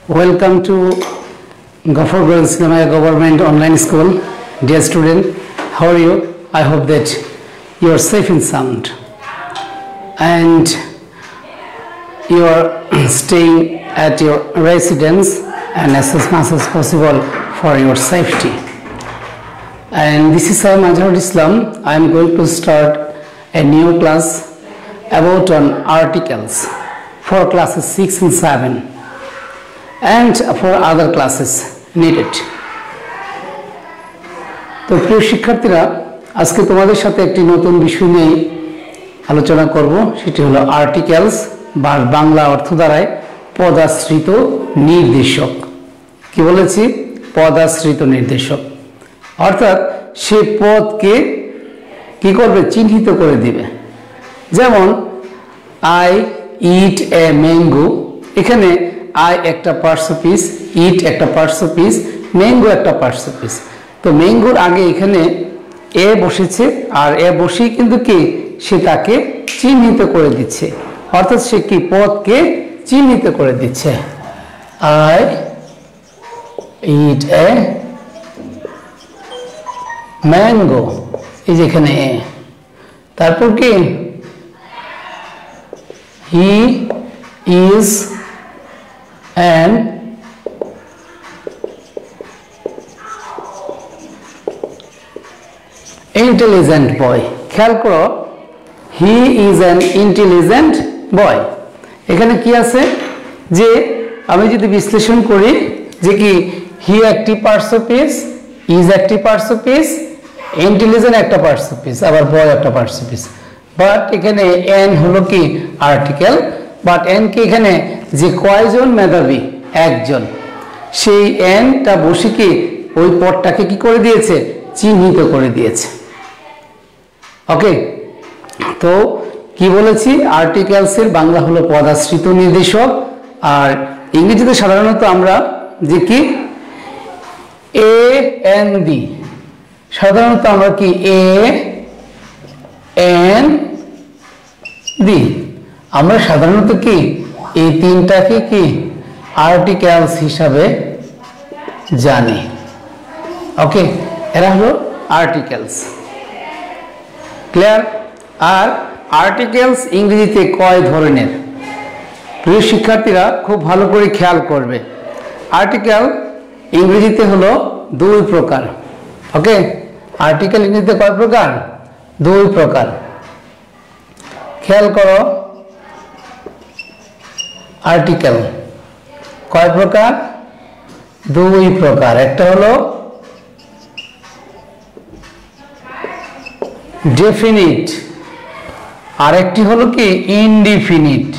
Welcome to Gopher Girls Cinema Government Online School. Dear student, how are you? I hope that you are safe and sound and you are staying at your residence and as much as possible for your safety. And this is Sir Mazharul Islam. I am going to start a new class about articles for classes 6 and 7 and for other classes needed. তো প্রিয় শিক্ষার্থীরা, আজকে তোমাদের সাথে একটি নতুন বিষয় নিয়ে আলোচনা করব, সেটি হলো আর্টিকেলস বা বাংলা অর্থ দ্বারায় পদাশ্রিত নির্দেশক। কি বলেছি? পদাশ্রিত নির্দেশক, অর্থাৎ সে পদকে কি করবে? চিহ্নিত করে দিবে। যেমন আই ইট এ ম্যাঙ্গো, এখানে আই একটা পার্টস ইট একটা পার্টস ম্যাঙ্গো একটা পার্টস তো ম্যাঙ্গোর আগে এখানে এ বসেছে আর এ বসেই কিন্তু কি সে তাকে চিহ্নিত করে দিচ্ছে, অর্থাৎ সে কি পদকে চিহ্নিত করে দিচ্ছে। আই ইট এ ম্যাঙ্গো, এই যে এখানে এ, তারপর কি he is an intelligent boy। খেয়াল করো, he is an intelligent boy। এখানে কি আছে যে আমি যদি বিশ্লেষণ করি যে কি he একটি পার্টস অফ স্পিচ, is একটি পার্টস অফ স্পিচ, intelligent একটা পার্টস অফ স্পিচ, আবার boy একটা পার্টস অফ স্পিচ। বাট এখানে an হলো কি আর্টিকেল, বাট n কি এখানে যে কয়জন মেধাবী একজন, সেই এনটা বসে কি ওই পদটাকে কি করে দিয়েছে? চিহ্নিত করে দিয়েছে। ওকে, তো কি বলেছি? আর্টিকেলসের বাংলা হলো পদাশ্রিত নির্দেশক, আর ইংরেজিতে সাধারণত আমরা যে কি এ এন দি, সাধারণত আমরা কি এ এন দি, আমরা সাধারণত কি এই তিনটাকে কি আর্টিকেলস হিসাবে জানি। ওকে, এরা হলো আর্টিকেলস। ক্লিয়ার? আর আর্টিকেলস ইংরেজিতে কয় ধরনের? প্রিয় শিক্ষার্থীরা খুব ভালো করে খেয়াল করবে। আর্টিকেল ইংরেজিতে হলো দুই প্রকার। ওকে, আর্টিকেল ইংরেজিতে কয় প্রকার? দুই প্রকার। খেয়াল করো, আর্টিকেল কয় প্রকার? দুই প্রকার। একটা হলো ডেফিনিট, আর একটি হলো কি ইনডিফিনিট।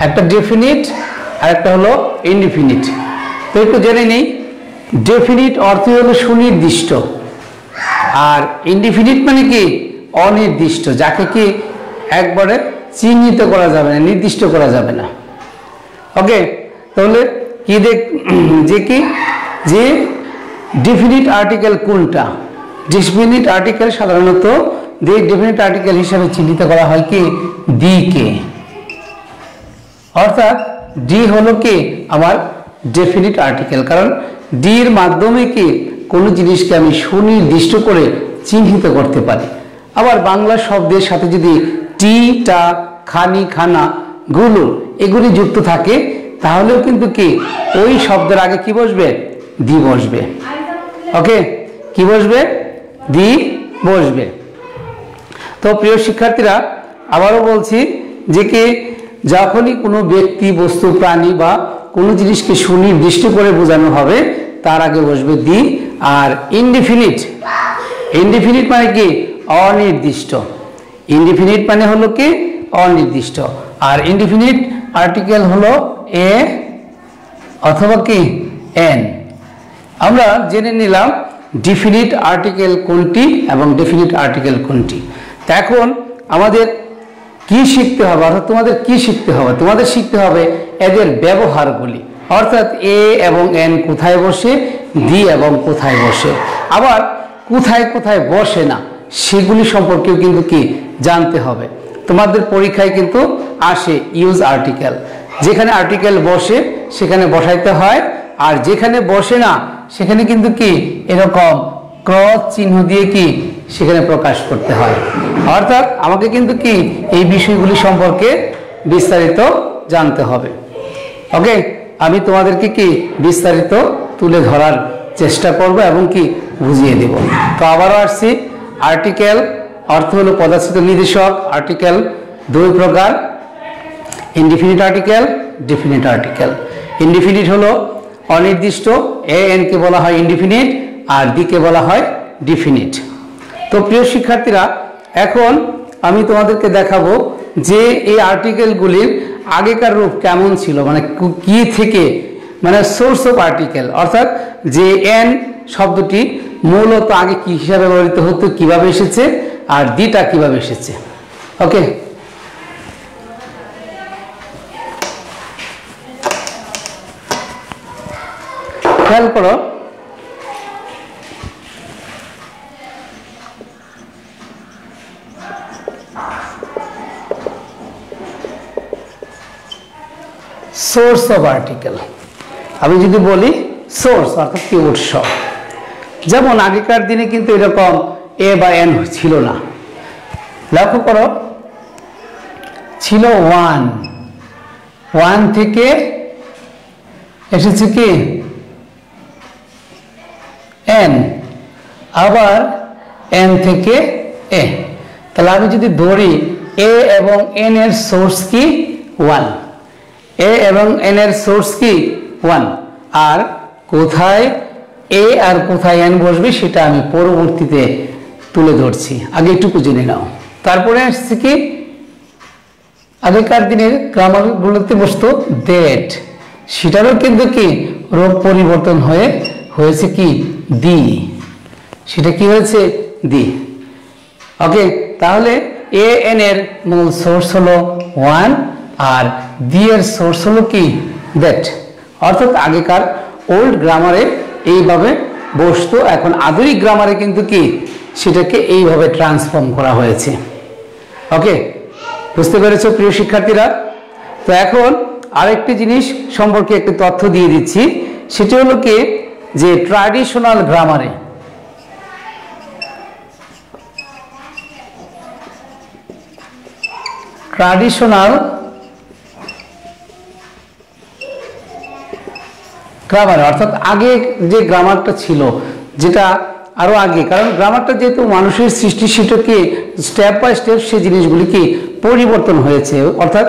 একটা ডেফিনিট আর একটা হলো ইনডিফিনিট। তো একটু জেনে নেই। ডেফিনিট অর্থ হলো সুনির্দিষ্ট, আর ইনডিফিনিট মানে কি অনির্দিষ্ট, যাকে কি একবারে চিহ্নিত করা যাবে না, নির্দিষ্ট করা যাবে না। ওকে, তাহলে কি যে কি যে ডেফিনিট আর্টিকেল কোনটা? ডেফিনিট আর্টিকেল সাধারণত ডেফিনিট আর্টিকেল হিসাবে চিহ্নিত করা হয় কি দি কে, অর্থাৎ ডি হলো কি আমার ডেফিনিট আর্টিকেল, কারণ ডির মাধ্যমে কি কোনো জিনিসকে আমি সুনির্দিষ্ট করে চিহ্নিত করতে পারি। আবার বাংলা শব্দের সাথে যদি টি, টা, খানি, খানা, গুলো এগুলি যুক্ত থাকে তাহলেও কিন্তু কি ওই শব্দের আগে কি বসবে? দি বসবে। ওকে, কি বসবে? দি বসবে। তো প্রিয় শিক্ষার্থীরা, আবারও বলছি যে কি যখনই কোনো ব্যক্তি, বস্তু, প্রাণী বা কোনো জিনিসকে সুনির্দিষ্ট করে বোঝানো হবে তার আগে বসবে দি। আর ইনডিফিনিট, ইনডিফিনিট মানে কি অনির্দিষ্ট। ইনডিফিনিট মানে হলো কি অনির্দিষ্ট, আর ইনডিফিনিট আর্টিকেল হলো এ অথবা কি এন। আমরা জেনে নিলাম ডিফিনিট আর্টিকেল কোনটি এবং ডেফিনিট আর্টিকেল কোনটি। তো এখন আমাদের কি শিখতে হবে, অর্থাৎ তোমাদের কি শিখতে হবে? তোমাদের শিখতে হবে এদের ব্যবহারগুলি, অর্থাৎ এ এবং এন কোথায় বসে, দি এবং কোথায় বসে, আবার কোথায় কোথায় বসে না সেগুলি সম্পর্কেও কিন্তু কি জানতে হবে। তোমাদের পরীক্ষায় কিন্তু আসে ইউজ আর্টিকেল। যেখানে আর্টিকেল বসে সেখানে বসাইতে হয়, আর যেখানে বসে না সেখানে কিন্তু কি এরকম ক্রস চিহ্ন দিয়ে কি সেখানে প্রকাশ করতে হয়। অর্থাৎ আমাকে কিন্তু কি এই বিষয়গুলি সম্পর্কে বিস্তারিত জানতে হবে। ওকে, আমি তোমাদেরকে কি বিস্তারিত তুলে ধরার চেষ্টা করব এবং কি বুঝিয়ে দেব। তো আবারও আসছি, আর্টিকেল অর্থ হলো পদার্থিত নির্দেশক। আর্টিকেল দুই প্রকার, indefinite article, definite article. Indefinite হলো অনির্দিষ্ট, এ এন কে বলা হয় ইনডিফিনিট, আর ডি কে বলা হয় ডিফিনিট। তো প্রিয় শিক্ষার্থীরা, এখন আমি তোমাদেরকে দেখাবো যে এই আর্টিকেলগুলির আগেকার রূপ কেমন ছিল, মানে কি থেকে, মানে সোর্স অফ আর্টিকেল, অর্থাৎ যে এন শব্দটি মূলত আগে কি হিসাবে ব্যবহৃত হতো, কিভাবে এসেছে, আর ডিটা কিভাবে এসেছে। ওকে, খেয়াল করো, সোর্স অফ আর্টিকেল। আমি যদি বলি সোর্স অর্থাৎ কি উৎস, যেমন আগেকার দিনে কিন্তু এরকম এ বা এন ছিল না। লক্ষ্য করো, ছিল ওয়ান, ওয়ান থেকে এসেছে কি এন, আবার এন থেকে এ। তাহলে আমি যদি ধরি এ এবং এন এর সোর্স কি ওয়ান, এ এবং এন এর সোর্স কি ওয়ান, আর কোথায় এ আর কোথায় এন বসবে সেটা আমি পরবর্তীতে তুলে ধরছি, আগে একটু জেনে নাও। তারপরে আসছে কি আগেকার দিনের গ্রামারগুলোতে বসতো দ্যাট, সেটারও কিন্তু কি রূপ পরিবর্তন হয়েছে কি দি, সেটা কি হয়েছে দি। ওকে, তাহলে এ এন এর মূল সোর্স হলো ওয়ান, আর দি এর সোর্স হলো কি দ্যাট। অর্থাৎ আগেকার ওল্ড গ্রামারে এইভাবে বসতো, এখন আধুনিক গ্রামারে কিন্তু কি সেটাকে এইভাবে ট্রান্সফর্ম করা হয়েছে। ওকে, বুঝতে পেরেছো প্রিয় শিক্ষার্থীরা? তো এখন আরেকটি জিনিস সম্পর্কে একটি তথ্য দিয়ে দিচ্ছি, সেটি হলো কি যে ট্র্যাডিশনাল গ্রামারে অর্থাৎ আগে যে গ্রামারটা ছিল, যেটা আরো আগে, কারণ গ্রামারটা যেহেতু মানুষের সৃষ্টি, সেটাকে স্টেপ বাই স্টেপ সেই জিনিসগুলি কি পরিবর্তন হয়েছে, অর্থাৎ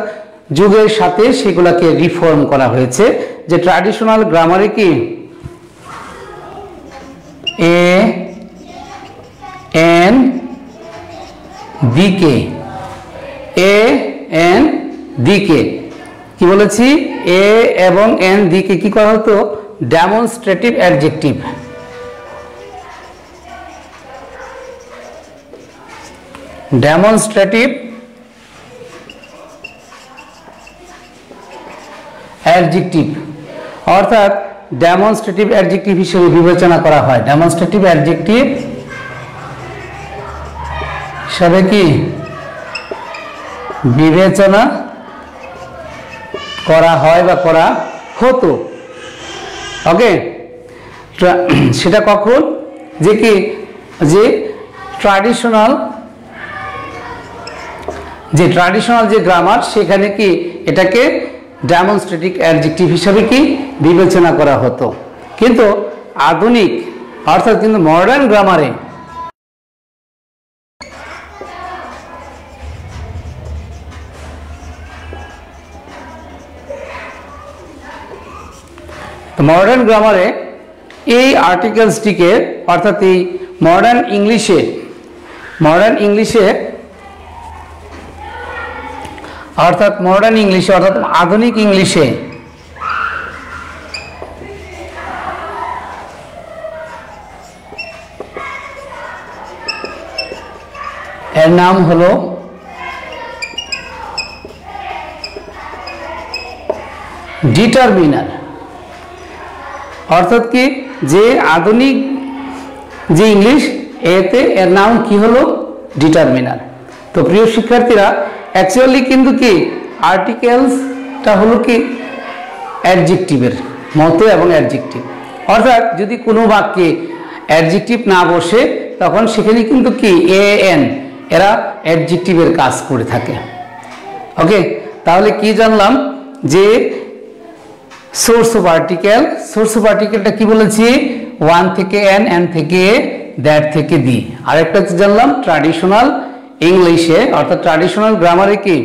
যুগের সাথে সেগুলোকে রিফর্ম করা হয়েছে। যে ট্র্যাডিশনাল গ্রামারে কি এ এন দিকে, এ এন দিকে কি বলেছি, এ এবং এন দিকে কি করা হতো ডেমনস্ট্রেটিভ অ্যাডজেক্টিভ, ডেমনস্ট্রেটিভ অ্যাডজেক্টিভ, অর্থাৎ ডেমনস্ট্রেটিভ অ্যাডজেক্টিভ হিসেবে বিবেচনা করা হয়। ডেমনস্ট্রেটিভ অ্যাডজেক্টিভ হিসাবে কি বিবেচনা করা হয় বা করা হতো। ওকে, সেটা কখন, যে কি যে ট্র্যাডিশনাল যে গ্রামার, সেখানে কি এটাকে ডেমনস্ট্রেটিভ অ্যাডজেক্টিভ হিসাবে কি বিবেচনা করা হতো। কিন্তু আধুনিক অর্থাৎ কিন্তু মডার্ন গ্রামারে এই আর্টিকেলসটিকে, অর্থাৎ এই মডার্ন ইংলিশে অর্থাৎ আধুনিক ইংলিশে এর নাম হলো ডিটারমিনার। অর্থাৎ কি যে আধুনিক যে ইংলিশ, এতে এর নাম কি হলো ডিটারমিনার। তো প্রিয় শিক্ষার্থীরা, অ্যাকচুয়ালি কিন্তু কি আর্টিকেলসটা হলো কি অ্যাডজেক্টিভের মতো এবং অ্যাডজেক্টিভ, অর্থাৎ যদি কোনো বাক্যে অ্যাডজেক্টিভ না বসে তখন সেখানে কিন্তু কি এন এরা অ্যাডজেক্টিভের কাজ করে থাকে। ওকে, তাহলে কি জানলাম যে source of article, source of আর্টিকেলটা কি বলেছি, ওয়ান থেকে এন থেকে দ্যাট থেকে দি। আরেকটা জানলাম ট্র্যাডিশনাল ইংলিশে অর্থাৎ ট্র্যাডিশনাল গ্রামারে কি,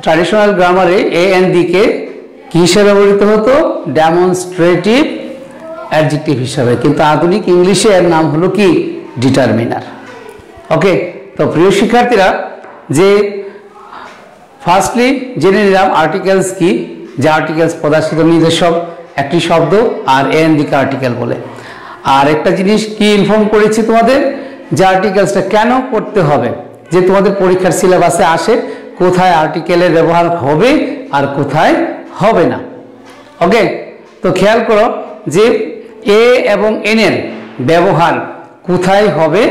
ট্র্যাডিশনাল গ্রামারে এ এন দি কে কি হিসেবে ব্যবহৃত হতো, ডেমনস্ট্রেটিভ অ্যাডজেক্টিভ হিসাবে, কিন্তু আধুনিক ইংলিশে এর নাম হলো কি ডিটারমিনার। ওকে, তো প্রিয় শিক্ষার্থীরা, যে ফার্স্টলি জেনে নিলাম আর্টিকেলস কি, যে আর্টিকেলস প্রদর্শিত নির্দেশক একটি শব্দ আর এন দিকে আর্টিকেল বলে। আর একটা জিনিস কি ইনফর্ম করেছি তোমাদের, যে আর্টিকেলসটা কেন করতে হবে, যে তোমাদের পরীক্ষার সিলেবাসে আসে কোথায় আর্টিকেলের ব্যবহার হবে আর কোথায় হবে না। ওকে, তো খেয়াল করো যে এ এবং এন এর ব্যবহার কোথায় হবে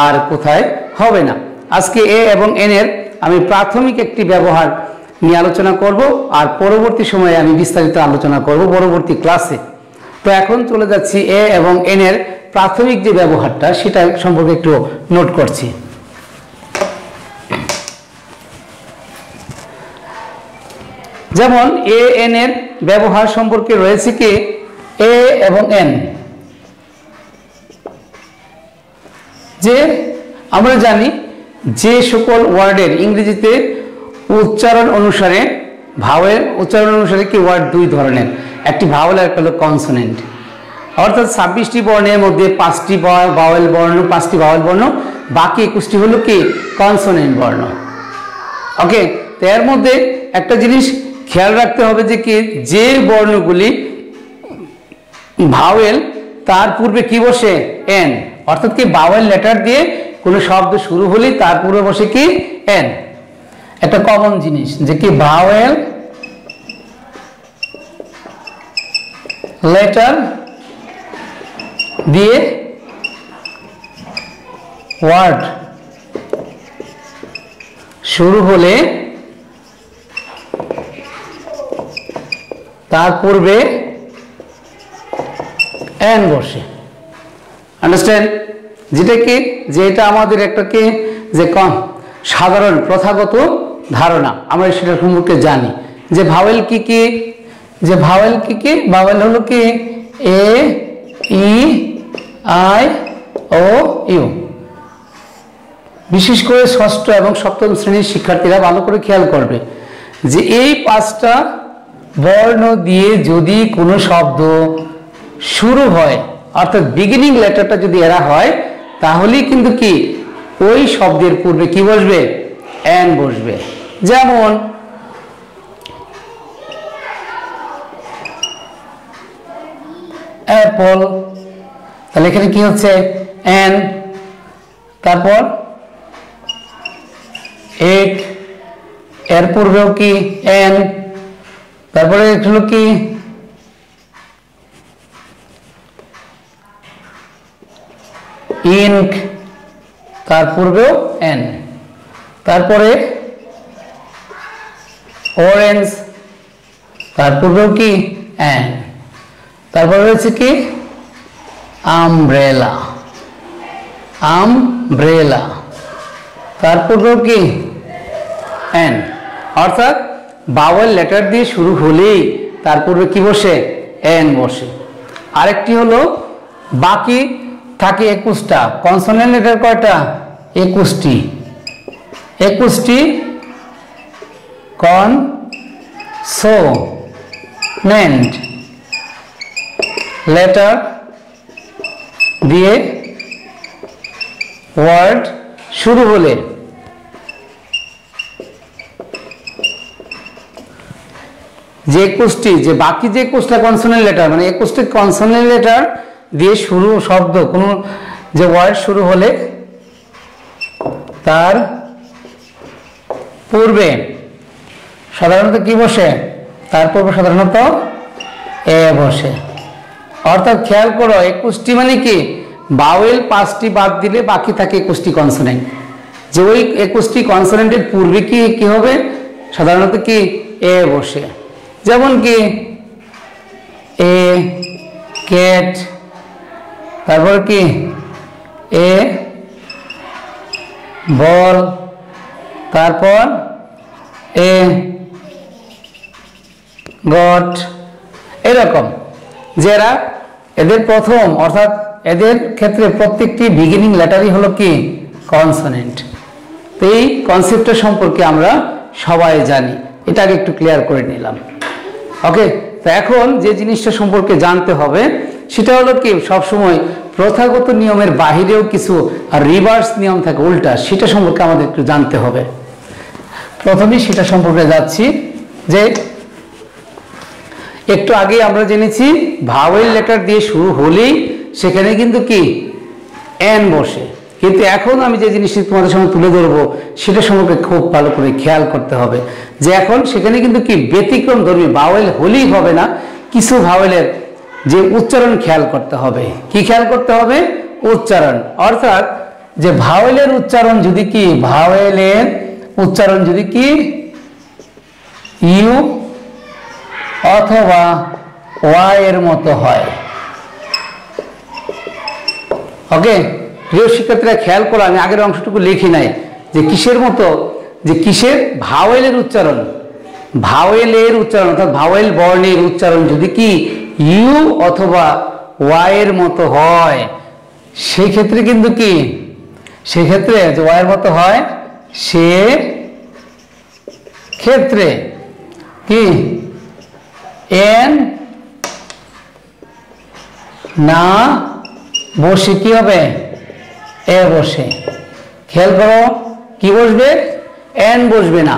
আর কোথায় হবে না। আজকে এ এবং এন এর আমি প্রাথমিক একটি ব্যবহার নিয়ে আলোচনা করব, আর পরবর্তী সময়ে আমি বিস্তারিত আলোচনা করব পরবর্তী ক্লাসে। তো এখন চলে যাচ্ছি এ এবং এন এর প্রাথমিক যে ব্যবহারটা সেটা সম্পর্কে একটু নোট করছি। যেমন এ এন এর ব্যবহার সম্পর্কে রয়েছে কি এ এবং এন, যে আমরা জানি যে সকল ওয়ার্ডের ইংরেজিতে উচ্চারণ অনুসারে ভাওয়েল উচ্চারণ অনুসারে কি ওয়ার্ড দুই ধরনের, একটি ভাওয়েল আর একটা হলো কনসোনেন্ট, অর্থাৎ 26টি বর্ণের মধ্যে 5টি ভাওয়েল বর্ণ, 5টি ভাওয়েল বর্ণ, বাকি 21টি হলো কি কনসোনেন্ট বর্ণ। ওকে, তো এর মধ্যে একটা জিনিস খেয়াল রাখতে হবে যে কি যে বর্ণগুলি ভাওয়েল তার পূর্বে কি বসে এন, অর্থাৎ কি ভাওয়েল লেটার দিয়ে কোনো শব্দ শুরু হলেই তার পূর্বে বসে কি এন। একটা কমন জিনিস যে কি ভাওয়েল লেটার দিয়ে ওয়ার্ড শুরু হলে তার পূর্বে এন বসে। আন্ডারস্ট্যান্ড? যেটা কি যে এটা আমাদের একটা কি যে সাধারণ প্রথাগত ধারণা, আমরা সেটা সম্পর্কে জানি যে ভাওয়েল কি কি, যে ভাওয়েল কি কি, ভাওয়েল হলো কি এ ই আই ও ইউ। বিশেষ করে ষষ্ঠ এবং সপ্তম শ্রেণীর শিক্ষার্থীরা ভালো করে খেয়াল করবে যে এই 5টা বর্ণ দিয়ে যদি কোনো শব্দ শুরু হয়, অর্থাৎ বিগিনিং লেটারটা যদি এরা হয়, তাহলেই কিন্তু কি ওই শব্দের পূর্বে কি বসবে এন বসবে। যেমন অ্যাপল, তাহলে এখানে কি হচ্ছে এন, তারপর এগ, এর পূর্বেও কি এন, তারপরে হলো কি ইঙ্ক, তার পূর্বেও এন, তারপরে অরেঞ্জ, তার পূর্বেও কি এন, তারপরে রয়েছে কি আমব্রেলা, আমব্রেলা, তার পূর্বেও কি এন। অর্থাৎ ভাওয়েল লেটার দিয়ে শুরু হলেই তার পূর্বে কি বসে এন বসে। আরেকটি হলো বাকি থাকে 21টা, কনসোনেন্ট লেটার কয়টা 21টি, 21টি কনসোনেন্ট লেটার দিয়ে ওয়ার্ড শুরু হলে যে 21টি, যে বাকি যে 21টা কনসোনেন্ট লেটার, মানে 21টি কনসোনেন্ট লেটার দিয়ে শুরু শব্দ কোন যে ওয়ার্ড শুরু হলে তার পূর্বে সাধারণত কি বসে, তার পূর্বে সাধারণত এ বসে। অর্থাৎ খেয়াল করো 21টি মানে কি ভাওয়েল 5টি বাদ দিলে বাকি থাকে 21টি কনসোনেন্ট, যে ওই 21টি কনসোনেন্টের পূর্বে কি কি হবে সাধারণত কি এ বসে, যেমন কি এ ক্যাট, তারপর কি এ বল, তারপর এ গট, এরকম যারা এদের প্রথম অর্থাৎ এদের ক্ষেত্রে প্রত্যেকটি বিগিনিং লেটারই হলো কি কনসোনেন্ট। তো এই কনসেপ্টটা সম্পর্কে আমরা সবাই জানি, এটা আগে একটু ক্লিয়ার করে নিলাম। ওকে, তো এখন যে জিনিসটা সম্পর্কে জানতে হবে সেটা হলো কি সবসময় প্রথাগত নিয়মের বাহিরেও কিছু রিভার্স নিয়ম থাকে, উল্টা, সেটা সম্পর্কে আমাদের একটু জানতে হবে। প্রথমেই সেটা সম্পর্কে যাচ্ছি যে একটু আগে আমরা জেনেছি ভাওয়েল লেটার দিয়ে শুরু হলেই সেখানে কিন্তু কি এন বসে, কিন্তু এখন আমি যে জিনিসটি তোমাদের সামনে তুলে ধরবো সেটা সম্পর্কে খুব ভালো করে খেয়াল করতে হবে যে এখন সেখানে কিন্তু কি ব্যতিক্রম ধর্মী ভাওয়েল হলেই হবে না, কিছু ভাওয়েলের যে উচ্চারণ খেয়াল করতে হবে। কি খেয়াল করতে হবে? উচ্চারণ। অর্থাৎ যে ভাওয়েলের উচ্চারণ যদি কি ইউ অথবা ওয়াই এর মতো হয়। ওকে, প্রিয় শিক্ষার্থীরা খেয়াল করো, আমি আগের অংশটুকু লিখি নাই যে কিসের মতো, যে কিসের ভাওয়েলের উচ্চারণ অর্থাৎ ভাওয়েল বর্ণের উচ্চারণ যদি কি ইউ অথবা ওয়াই এর মতো হয়, সেই ক্ষেত্রে কিন্তু কি সেক্ষেত্রে যে ওয়াই এর মতো হয় সে ক্ষেত্রে কি এন না বসে কি হবে এ বসে। খেয়াল করো, কি বসবে? এন বসবে না,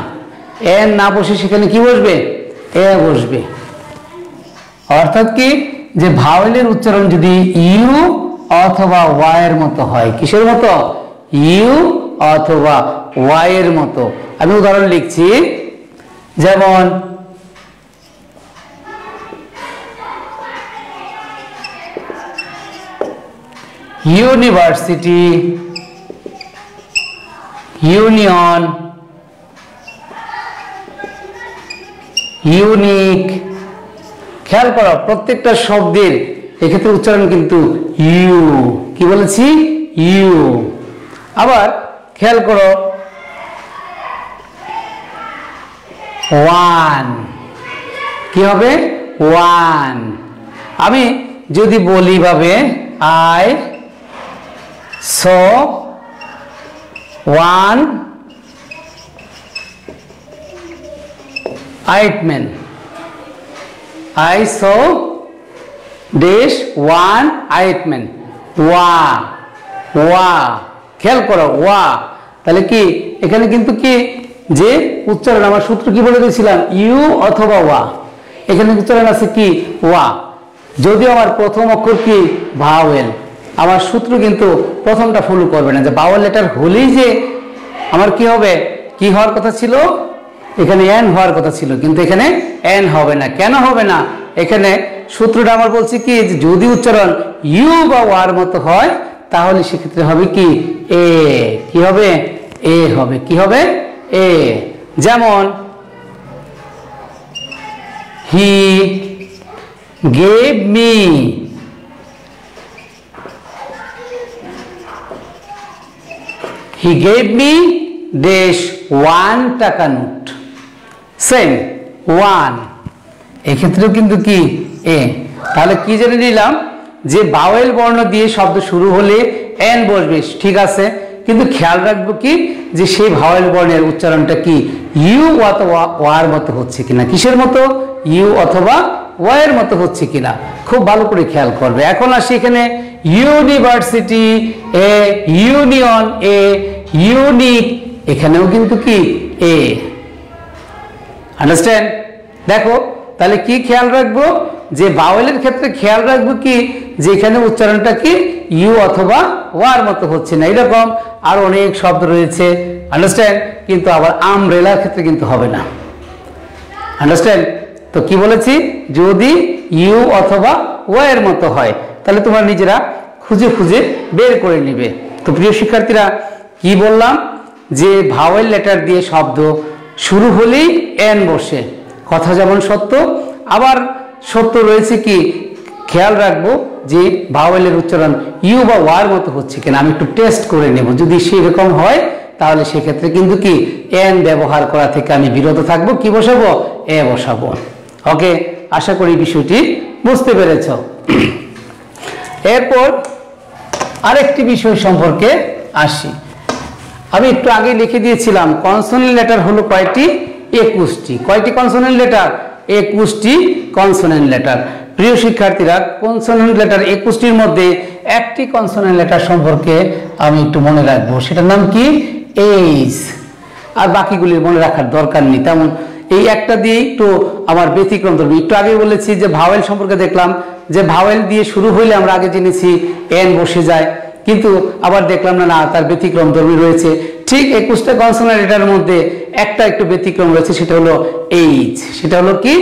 এন না বসে সেখানে কি বসবে? এ বসবে। অর্থাৎ কি যে ভাওয়েলের উচ্চারণ যদি ইউ অথবা ওয়াই এর মতো হয়, কিসের মতো? ইউ অথবা ওয়াই এর মতো। আমি উদাহরণ লিখছি, যেমন ইউনিভার্সিটি, ইউনিয়ন, ইউনিক। খেয়াল করো প্রত্যেকটা শব্দের এক্ষেত্রে উচ্চারণ কিন্তু ইউ। কি বলেছি? ইউ। আবার খেয়াল করো ওয়ান, কি হবে? ওয়ান। আমি যদি বলি ভাবে I saw one eyed man, I saw dash one eyed man, ওয়া ওয়া। খেয়াল করো ওয়া, তাহলে কি এখানে কিন্তু কি যে উচ্চারণ আমার সূত্র কি বলে দিয়েছিলাম? ইউ অথবা ওয়া। এখানে উচ্চারণ আছে কি ওয়া, যদিও আমার প্রথম অক্ষর কি ভাওয়েল, আমার সূত্র কিন্তু প্রথমটা ফলো করবে না, যে ভাওয়েল লেটার হলেই যে আমার কি হবে, কি হওয়ার কথা ছিল? এখানে এন হওয়ার কথা ছিল, কিন্তু এখানে এন হবে না। কেন হবে না? এখানে সূত্রটা আমার বলছে কি যে যদি উচ্চারণ ইউ বা ওয়ার মতো হয় তাহলে সেক্ষেত্রে হবে কি এ। কি হবে? এ হবে। কি হবে? এ। যেমন he gave me, he gave me dash one টাকা নোট। সেম ওয়ান, এক্ষেত্রেও কিন্তু কি এ। তাহলে কি জেনে নিলাম যে ভাওয়েল বর্ণ দিয়ে শব্দ শুরু হলে এন বসবে, ঠিক আছে, কিন্তু খেয়াল রাখবো কি যে সেই ভাওয়েল বর্ণের উচ্চারণটা কি ইউ অথবা ওয়ার মতো হচ্ছে কিনা। কিসের মতো? ইউ অথবা ওয়া এর মতো হচ্ছে কিনা খুব ভালো করে খেয়াল করবে। এখন আসি এখানে ইউনিভার্সিটি এ, ইউনিয়ন এ, ইউনিক, এখানেও কিন্তু কি এ। আন্ডারস্ট্যান্ড? দেখো তাহলে কি খেয়াল রাখবো যে ভাওয়েলের ক্ষেত্রে খেয়াল রাখবো কি যে এখানে উচ্চারণটা কি ইউ অথবা ওয়ার মতো হচ্ছে না। এরকম আর অনেক শব্দ রয়েছে, আন্ডারস্ট্যান্ড, কিন্তু আবার আমব্রেলার ক্ষেত্রে কিন্তু হবে না। আন্ডারস্ট্যান্ড? তো কি বলেছি? যদি ইউ অথবা ওয়া এর মতো হয় তাহলে তোমরা নিজেরা খুঁজে খুঁজে বের করে নিবে। তো প্রিয় শিক্ষার্থীরা কি বললাম যে ভাওয়েল লেটার দিয়ে শব্দ শুরু হলেই এন বসে, কথা যেমন সত্য, আবার সত্য রয়েছে কি খেয়াল রাখবো যে ভাওয়েলের উচ্চারণ ইউ বা ওয়ার মতো হচ্ছে কিনা আমি একটু টেস্ট করে নেব। যদি সেরকম হয় তাহলে সেক্ষেত্রে কিন্তু কি এন ব্যবহার করা থেকে আমি বিরত থাকবো। কি বসাবো? এ বসাবো। ওকে, আশা করি বিষয়টি বুঝতে পেরেছ। এরপর আরেকটি বিষয় সম্পর্কে আসি। আমি একটু আগে লিখে দিয়েছিলাম কনসোনেন্ট লেটার হলো কয়টি? 21টি। কয়টি কনসোনেন্ট লেটার? 21টি কনসোনেন্ট লেটার। প্রিয় শিক্ষার্থীরা, কনসোনেন্ট লেটার 21টির মধ্যে একটি কনসোনেন্ট লেটার সম্পর্কে আমি একটু মনে রাখবো, সেটার নাম কি? এইচ। আর বাকিগুলির মনে রাখার দরকার নেই তেমন, এই একটা দিয়ে একটু আমার ব্যতিক্রম ধরবে। একটু আগে বলেছি যে ভাওয়েল সম্পর্কে দেখলাম যে ভাওয়েল দিয়ে শুরু হইলে আমরা আগে জেনেছি এন বসে যায়, কিন্তু আবার দেখলাম না তার ব্যতিক্রম ধর্মী রয়েছে। ঠিক 21টা কনসোনেন্ট লেটারের মধ্যে একটা একটু ব্যতিক্রম রয়েছে, সেটা হলো এইচ। সেটা হলো কি?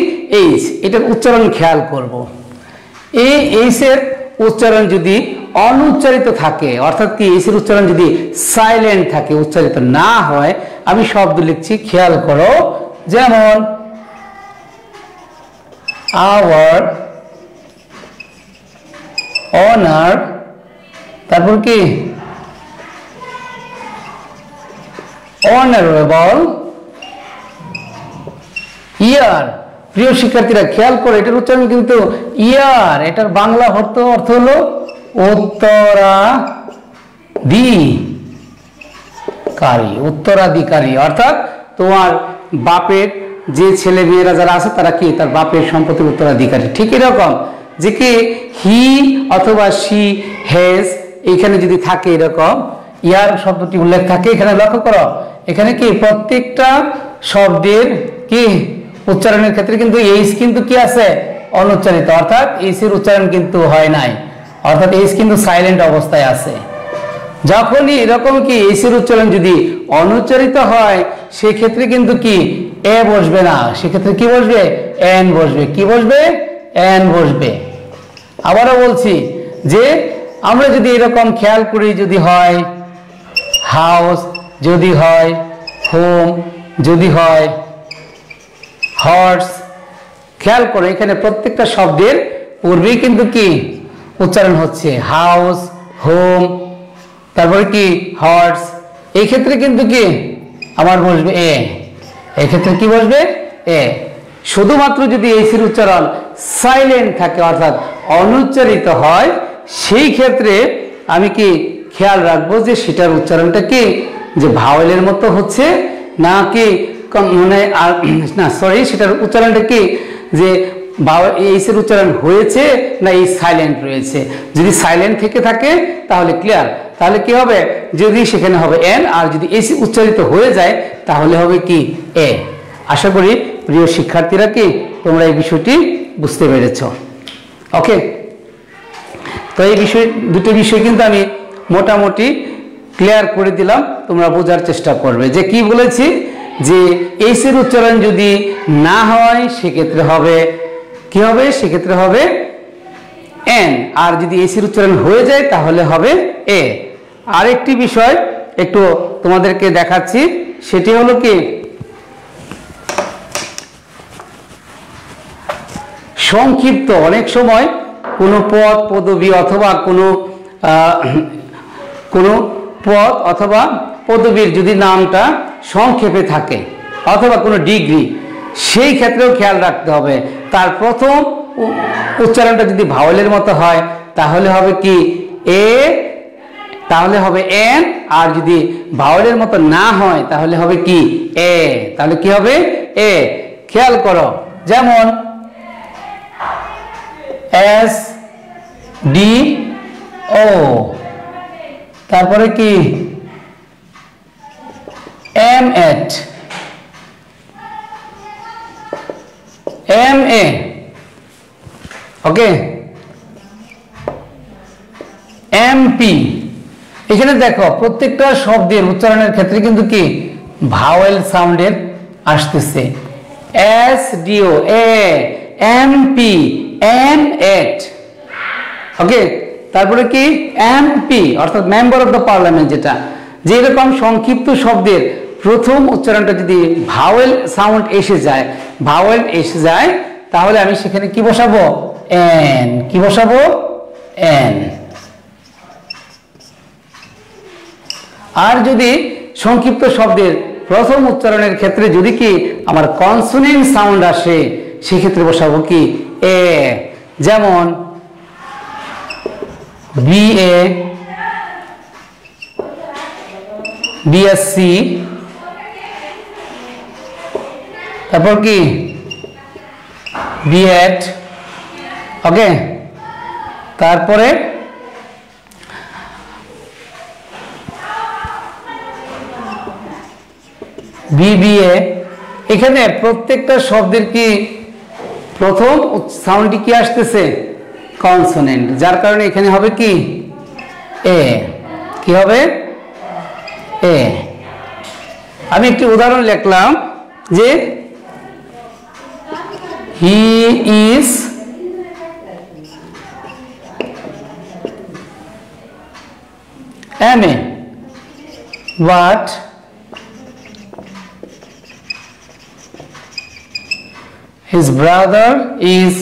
এইচ। এটার উচ্চারণ খেয়াল করব। এই এইচ এর উচ্চারণ যদি অনুচ্চারিত থাকে, অর্থাৎ কি এইচ এর উচ্চারণ যদি সাইলেন্ট থাকে, উচ্চারিত না হয়, আমি শব্দ লিখছি, খেয়াল করো। যেমন আওয়ার, অনার, তারপর কি অনারেবল, ইয়ার। প্রিয় শিক্ষার্থীরা খেয়াল করে, এটার উচ্চারণ কিন্তু ইয়ার। এটার বাংলা অর্থ হলো উত্তরাধিকারী। উত্তরাধিকারী অর্থাৎ তোমার বাপের যে ছেলে মেয়েরা যারা আছে তারা কি তার বাপের সম্পত্তির উত্তরাধিকারী। ঠিক এরকম যে কি হি অথবা শি হ্যাজ, এখানে যদি থাকে এরকম ইয়ার শব্দটি উল্লেখ থাকে, এখানে লক্ষ্য করো, এখানে কি প্রত্যেকটা শব্দের কি উচ্চারণের ক্ষেত্রে কিন্তু এইচ কিন্তু কি আছে? অনুচ্চারিত, অর্থাৎ এইচ এর উচ্চারণ কিন্তু হয় নাই, অর্থাৎ এইচ কিন্তু সাইলেন্ট অবস্থায় আছে। যখনই এরকম কি এইচ এর উচ্চারণ যদি অনুচ্চারিত হয়, সেক্ষেত্রে কিন্তু কি এ বসবে না, সেক্ষেত্রে কি বসবে? এন বসবে। কি বসবে? এন বসবে। আবারও বলছি যে আমরা যদি এরকম খেয়াল করি, যদি হয় হাউস, যদি হয় হোম, যদি হয় হর্স, খেয়াল করে এখানে প্রত্যেকটা শব্দের পূর্বেই কিন্তু কি উচ্চারণ হচ্ছে হাউস, হোম, তারপরে কি হর্স। এই ক্ষেত্রে কিন্তু কি আমার বসবে এ। এই ক্ষেত্রে কি বসবে? এ। শুধুমাত্র যদি এইচের উচ্চারণ সাইলেন্ট থাকে, অর্থাৎ অনুচ্চারিত হয়, সেই ক্ষেত্রে আমি কি খেয়াল রাখবো যে সেটার উচ্চারণটা কি যে ভাওয়েলের মতো হচ্ছে নাকি মানে না সরি, সেটার উচ্চারণটা কি যে এইচের উচ্চারণ হয়েছে না এই সাইলেন্ট রয়েছে। যদি সাইলেন্ট থেকে থাকে তাহলে ক্লিয়ার, তাহলে কি হবে? যদি সেখানে হবে এন, আর যদি এইচ উচ্চারিত হয়ে যায় তাহলে হবে কি এ। আশা করি প্রিয় শিক্ষার্থীরা কি তোমরা এই বিষয়টি বুঝতে পেরেছ। ওকে, তো এই বিষয় দুটো বিষয় কিন্তু আমি মোটামুটি ক্লিয়ার করে দিলাম, তোমরা বোঝার চেষ্টা করবে যে কি বলেছি। যে এইচ এর উচ্চারণ যদি না হয় সেক্ষেত্রে হবে কি হবে? সেক্ষেত্রে হবে এন, আর যদি এইচ এর উচ্চারণ হয়ে যায় তাহলে হবে এ। আরেকটি বিষয় একটু তোমাদেরকে দেখাচ্ছি, সেটি হলো কি সংক্ষিপ্ত। অনেক সময় কোনো পদ, পদবী অথবা কোনো পদ অথবা পদবীর যদি নামটা সংক্ষেপে থাকে অথবা কোনো ডিগ্রি, সেই ক্ষেত্রেও খেয়াল রাখতে হবে তার প্রথম উচ্চারণটা যদি ভাওয়েলের মতো হয় তাহলে হবে কি এ, তাহলে হবে এন, আর যদি ভাওয়েলের মতো না হয় তাহলে হবে কি এ। তাহলে কি হবে? এ। খেয়াল করো, যেমন এস ডি ও, তারপরে কি M at, M A, okay, M P. এখানে দেখো প্রত্যেকটা শব্দের উচ্চারণের ক্ষেত্রে কিন্তু কি ভাওয়েল সাউন্ডের আসতেছে। এস ডিও, এ, এম পি, এম এট, ওকে, তারপরে কি এমপি অর্থাৎ মেম্বার অফ দ্য পার্লামেন্ট, যেটা যেরকম সংক্ষিপ্ত শব্দের প্রথম উচ্চারণটা যদি ভাওয়েল সাউন্ড এসে যায়, তাহলে আমি সেখানে কি বসাবো? এন। কি বসাবো? এন। আর যদি সংক্ষিপ্ত শব্দের প্রথম উচ্চারণের ক্ষেত্রে যদি কি আমার কনসোনেন্ট সাউন্ড আসে, সেক্ষেত্রে বসাবো কি? এ। যেমন বিএ, বিএসসি, তারপর কি বিএড, ওকে, তারপরে বিবিএ। এখানে প্রত্যেকটা শব্দের কি প্রথম সাউন্ডটি কি আসতেছে? কনসোনেন্ট, যার কারণে এখানে হবে কি? এ। কি হবে? এ। আমি একটি উদাহরণ লিখলাম যে he is MA, but his brother is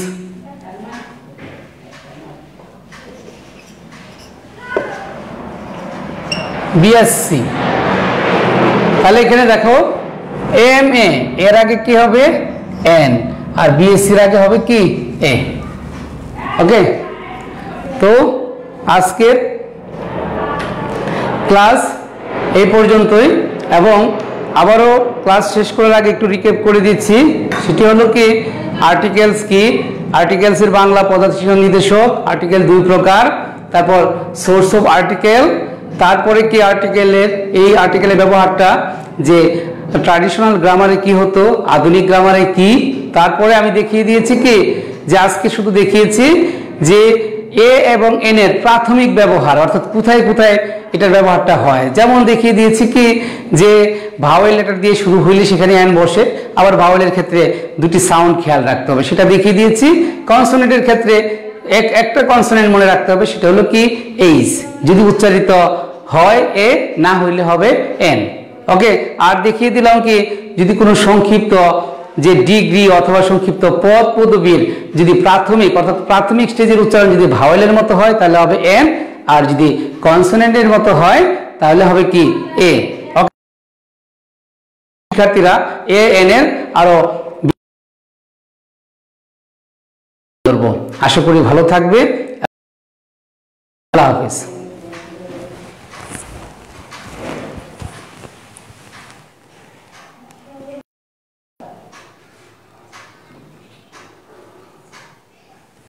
BSc। তাহলে এখানে দেখো MA এর আগে কি হবে? N, আর BSc এর আগে হবে কি? A। ওকে, তো আজকের ক্লাস এই পর্যন্তই, এবং আবারও ক্লাস শেষ করার আগে একটু রিক্যাপ করে দিচ্ছি। সেটি হলো কি আর্টিকেলস কি, আর্টিকেলসের বাংলা পদার্থবিজ্ঞান নির্দেশক, আর্টিকেল দুই প্রকার, তারপর সোর্স অফ আর্টিকেল, তারপরে কি আর্টিকেলের এই আর্টিকেলের ব্যবহারটা যে ট্র্যাডিশনাল গ্রামারে কি হতো, আধুনিক গ্রামারে কি, তারপরে আমি দেখিয়ে দিয়েছি কি যে আজকে শুধু দেখিয়েছি যে এ এবং এন এর প্রাথমিক ব্যবহার, অর্থাৎ কোথায় কোথায় এটার ব্যবহারটা হয়। যেমন দেখিয়ে দিয়েছি কি যে ভাওয়েল লেটার দিয়ে শুরু হইলে সেখানে এন বসে, আবার ভাওয়েলের ক্ষেত্রে দুটি সাউন্ড খেয়াল রাখতে হবে, সেটা দেখিয়ে দিয়েছি। কনসোনেন্টের ক্ষেত্রে একটা কনসোনেন্ট মনে রাখতে হবে, সেটা হলো কি এইচ, যদি উচ্চারিত হয় এ, না হইলে হবে এন। ওকে, আর দেখিয়ে দিলাম কি যদি কোনো সংক্ষিপ্ত যে ডিগ্রি অথবা সংক্ষিপ্ত পদ পদবীর যদি প্রাথমিক অর্থাৎ প্রাথমিক স্টেজের উচ্চারণ যদি ভাওয়েলের মতো হয় তাহলে হবে এন, আর যদি কনসোনেন্টের মতো হয় তাহলে হবে কি এ। শিক্ষার্থীরা এ এন এর আরো আশা করি ভালো থাকবে। আল্লাহ হাফেজ।